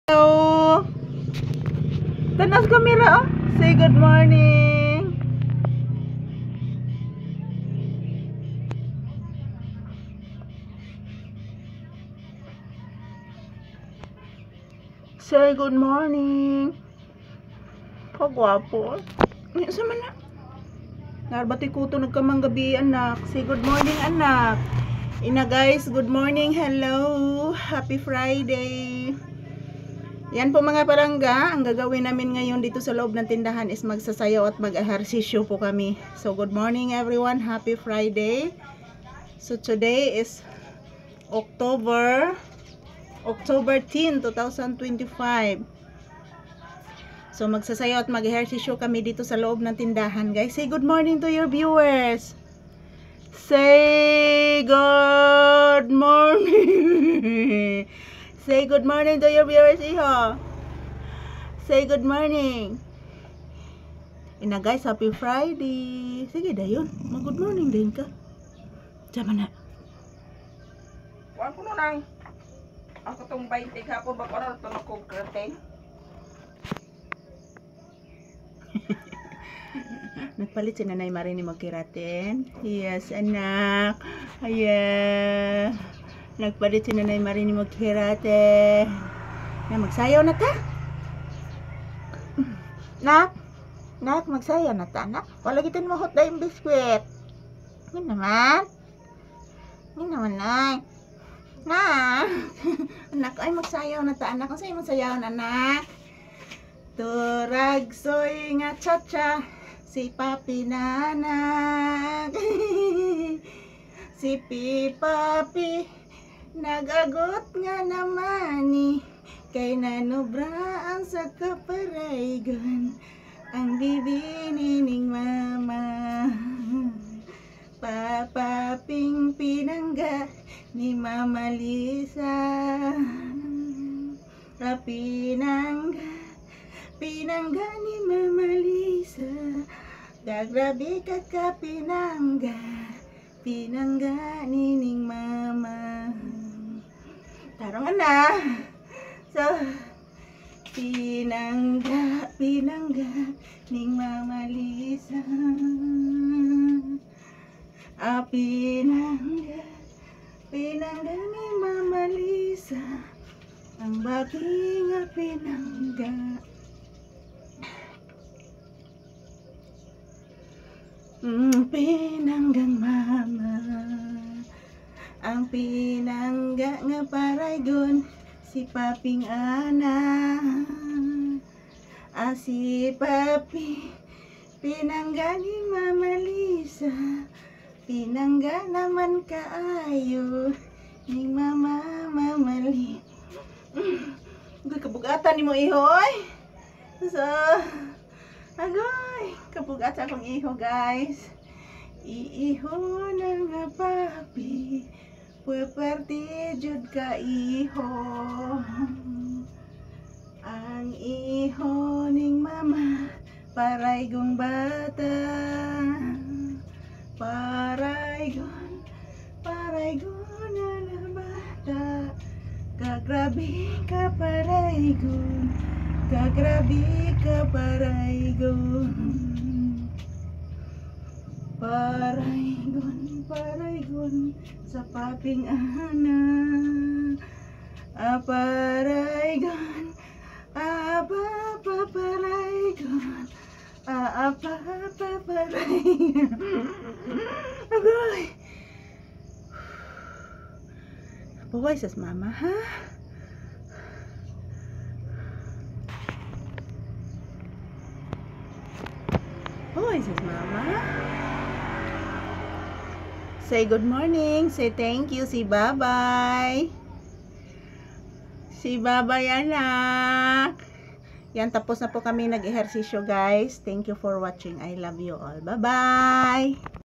Hello. Tanas kamera oh. Say good morning. Say good morning. Pagwapo. Ni sa man na. Narbati ko to nagkamang gabi anak. Say good morning anak. Ina guys, good morning. Hello. Happy Friday. Yan po mga palangga, ang gagawin namin ngayon dito sa loob ng tindahan is magsasayaw at mag-ehersisyo po kami. So good morning everyone, happy Friday. So today is October 10, 2025. So magsasayaw at mag-ehersisyo kami dito sa loob ng tindahan guys. Say good morning to your viewers. Say good morning. Say good morning to your viewers, iho. Say good morning. Ina guys, happy Friday. Sige dayon, mag-good morning din ka. Diyan na. Wala ko nang ako tong 20 ka po ba ko na ito kong curtain. Nagpalit si Nanay Marie ni magkiratin. Yes, anak. Ayan. Nagpalit si Nanay Marie ni magkirate. Na magsayaw na ta. Nak, magsayaw na ta, nak. Wala gitin mo hot na yung biskwit. Yun naman. Nay. Na. Anak, ay magsayaw na ta, anak. Ang sa'yo magsayaw na, anak. Turag soy nga cha-cha. Si papi nanak. Si papi. Nagagot nga naman ni kay nanubraan sa kaparaygon ang bibini ning mama. Papaping pinangga ni Mama Lisa. Pinangga ni Mama Lisa. Gagrabe ka pinangga. Pinangga ni ning mama. Tarong na. So, pinangga ning Mama Lisa. Pinangga ni Mama Lisa. Ang baki nga pinangga. Pinanggang mama. Ang pinangga nga paraygon si paping ana. Si papi pinangga ni Mama Lisa. Pinangga naman kaayo ni Mama Lisa. Kabugatan ni mo ihoy. So agoy, kabugatan akong iho guys. Iiho na nga papi. Puwerte jud ka iho. Ang iho ning mama paraygong bata. Paraygon na bata. Kagrabe ka paraygon. Kagrabe ka paraygon. Paraygon sa paping ana. Paraygon. Paraygon. Paraygon. Agoy. Buhay sas mama ha. Buhay sas mama. Say good morning. Say thank you. Say bye-bye. Say bye-bye anak. Yan, tapos na po kami nag-ehersisyo guys. Thank you for watching. I love you all. Bye-bye.